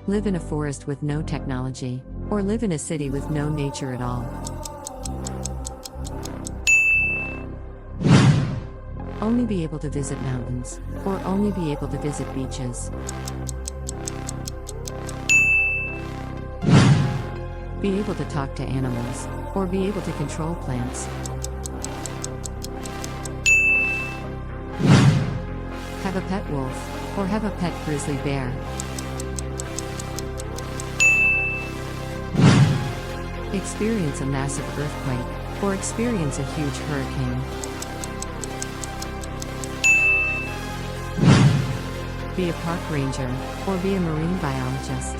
Live in a forest with no technology, or live in a city with no nature at all. Only be able to visit mountains, or only be able to visit beaches. Be able to talk to animals, or be able to control plants. Have a pet wolf, or have a pet grizzly bear. Experience a massive earthquake, or experience a huge hurricane. Be a park ranger, or be a marine biologist.